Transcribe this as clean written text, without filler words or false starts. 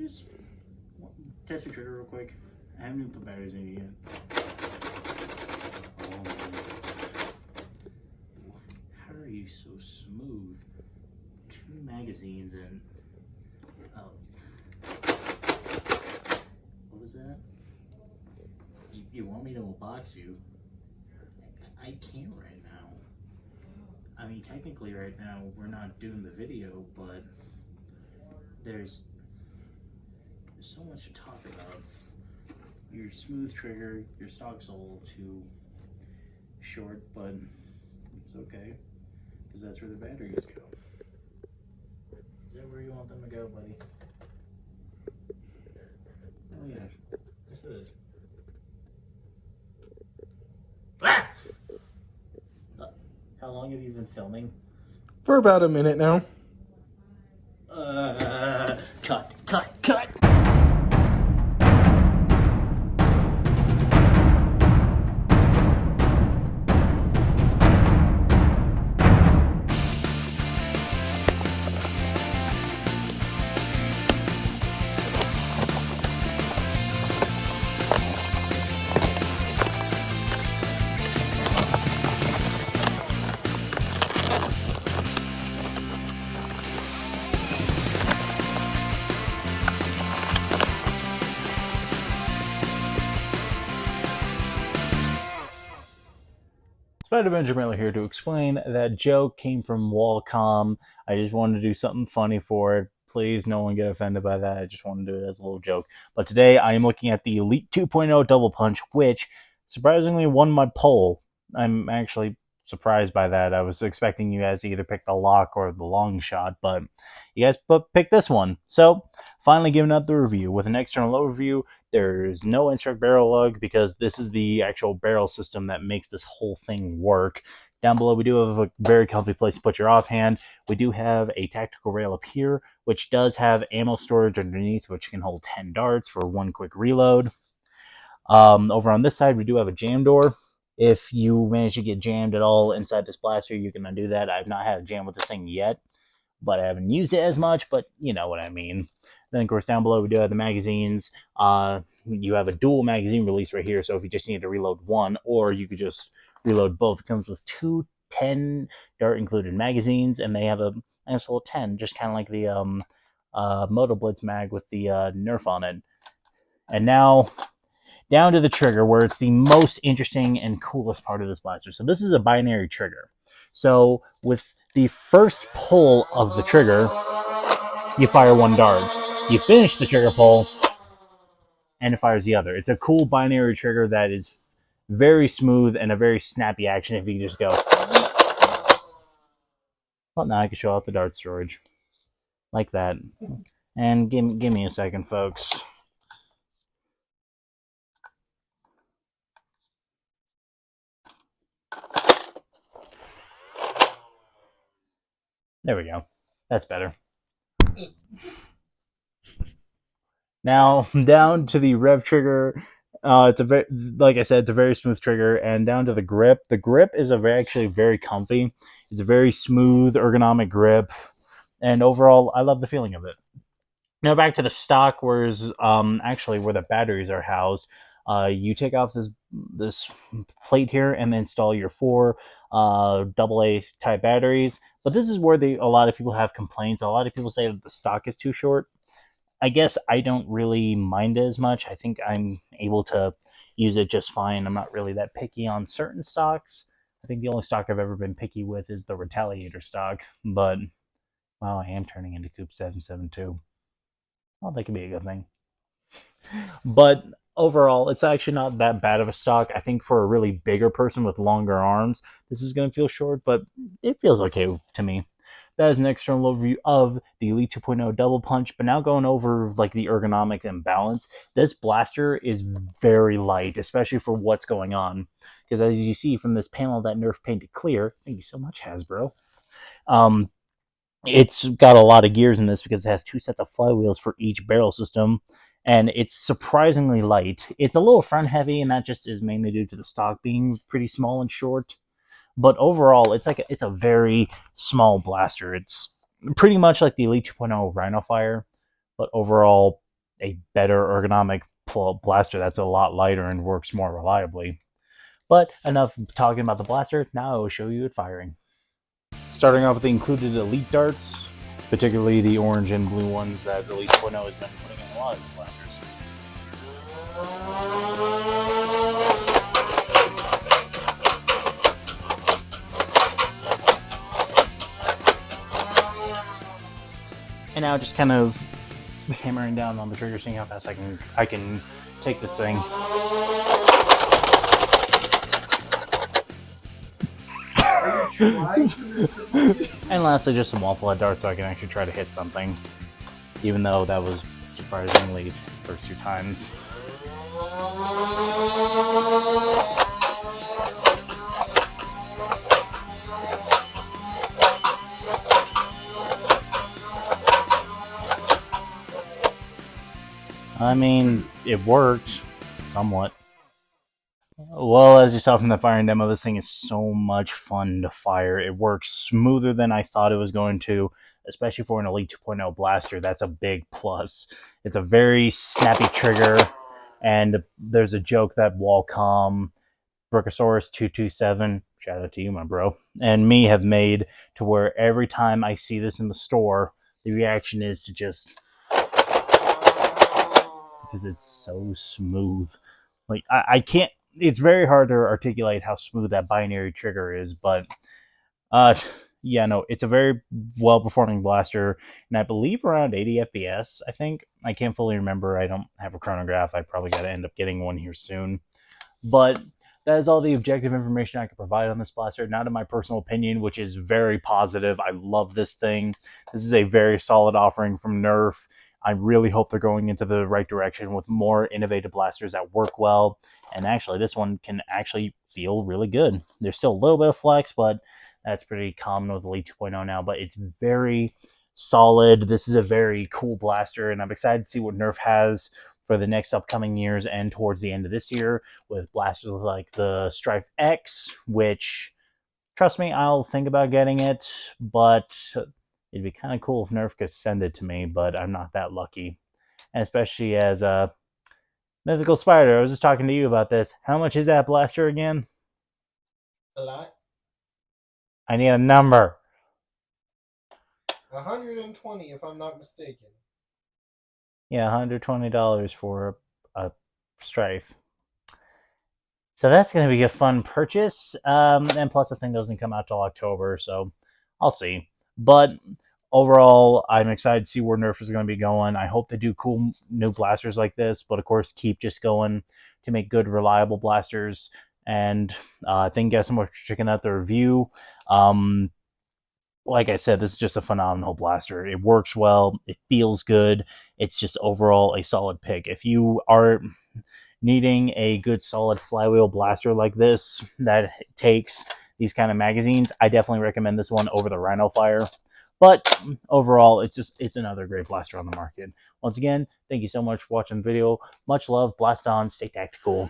just test the trigger real quick? I haven't even put batteries in it yet. Oh man. How are you so smooth? 2 magazines and... Oh. What was that? You want me to box you? I can't right now. I mean, technically right now we're not doing the video, but there's so much to talk about. Your smooth trigger, your stock's a little too short, but it's okay, because that's where the batteries go. Is that where you want them to go, buddy? Oh yeah, this is. Ah! How long have you been filming? For about a minute now. Cut. Spider-Man Jamila here to explain that joke came from Wallcom. I just wanted to do something funny for it. Please, no one get offended by that. I just want to do it as a little joke. But today I am looking at the Elite 2.0 Double Punch, which surprisingly won my poll. I'm actually surprised by that. I was expecting you guys to either pick the lock or the long shot, but you guys picked this one. So, finally giving out the review. With an external overview, there's no instruct barrel lug because this is the actual barrel system that makes this whole thing work. Down below, we do have a very comfy place to put your offhand. We do have a tactical rail up here, which does have ammo storage underneath, which can hold 10 darts for one quick reload. Over on this side, we do have a jam door. If you manage to get jammed at all inside this blaster, you can undo that. I've not had a jam with this thing yet, but I haven't used it as much, but you know what I mean. Then, of course, down below, we do have the magazines. You have a dual magazine release right here, so if you just need to reload one, or you could just reload both. It comes with two 10 dart included magazines, and they have a nice little 10, just kind of like the Moto Blitz mag with the Nerf on it. And now, down to the trigger, where it's the most interesting and coolest part of this blaster. So this is a binary trigger. So with the first pull of the trigger, you fire one dart. You finish the trigger pull, and it fires the other. It's a cool binary trigger that is very smooth and a very snappy action if you just go. Well, now I can show out the dart storage. Like that. And give me a second, folks. There we go. That's better. Now, down to the rev trigger. It's a very, like I said, it's a very smooth trigger. And down to the grip. The grip is actually very comfy. It's a very smooth, ergonomic grip. And overall, I love the feeling of it. Now back to the stock, whereas actually where the batteries are housed. You take off this plate here and install your 4 AA type batteries. But this is where a lot of people have complaints. A lot of people say that the stock is too short. I guess I don't really mind it as much. I think I'm able to use it just fine. I'm not really that picky on certain stocks. I think the only stock I've ever been picky with is the Retaliator stock. But, wow, I am turning into Coop 772. Well, that could be a good thing. But overall, it's actually not that bad of a stock. I think for a really bigger person with longer arms, this is going to feel short, but it feels okay to me. That is an external overview of the Elite 2.0 Double Punch, but now going over like the ergonomics and balance. This blaster is very light, especially for what's going on. Because as you see from this panel that Nerf painted clear, thank you so much, Hasbro. It's got a lot of gears in this because it has 2 sets of flywheels for each barrel system, and it's surprisingly light. It's a little front heavy, and that just is mainly due to the stock being pretty small and short. But overall, it's a very small blaster. It's pretty much like the Elite 2.0 Rhino Fire, but overall a better ergonomic blaster that's a lot lighter and works more reliably. But enough talking about the blaster, now I will show you it firing. Starting off with the included elite darts, particularly the orange and blue ones that Elite 2.0 has been putting in a lot of the blasters. And now just kind of hammering down on the trigger, seeing how fast I can take this thing. And lastly, just some waffle head darts so I can actually try to hit something, even though that was surprisingly the first 2 times. I mean, it worked somewhat. Well, as you saw from the firing demo, this thing is so much fun to fire. It works smoother than I thought it was going to, especially for an Elite 2.0 blaster. That's a big plus. It's a very snappy trigger, and there's a joke that Wacom, Brachiosaurus227, shout out to you, my bro, and me have made to where every time I see this in the store, the reaction is to just... because it's so smooth. Like, I can't... It's very hard to articulate how smooth that binary trigger is, but yeah, no, it's a very well-performing blaster, and I believe around 80 FPS, I think. I can't fully remember. I don't have a chronograph. I probably got to end up getting one here soon. But that is all the objective information I can provide on this blaster. Not in my personal opinion, which is very positive. I love this thing. This is a very solid offering from Nerf. I really hope they're going into the right direction with more innovative blasters that work well. And actually, this one can actually feel really good. There's still a little bit of flex, but that's pretty common with Elite 2.0 now. But it's very solid. This is a very cool blaster, and I'm excited to see what Nerf has for the next upcoming years and towards the end of this year with blasters like the Strife X, which, trust me, I'll think about getting it, but it'd be kind of cool if Nerf could send it to me, but I'm not that lucky. And especially as a Mythical Spider, I was just talking to you about this. How much is that blaster again? A lot. I need a number. 120, if I'm not mistaken. Yeah, $120 for a Strife. So that's going to be a fun purchase. And plus, the thing doesn't come out till October, so I'll see. But overall, I'm excited to see where Nerf is going to be going. I hope they do cool new blasters like this, but of course, keep just going to make good, reliable blasters. And thank you guys so much for checking out the review. Like I said, this is just a phenomenal blaster. It works well. It feels good. It's just overall a solid pick. If you are needing a good solid flywheel blaster like this that takes these kind of magazines, I definitely recommend this one over the Rhino Fire. But overall, it's another great blaster on the market. Once again, thank you so much for watching the video. Much love, blast on, stay tactical.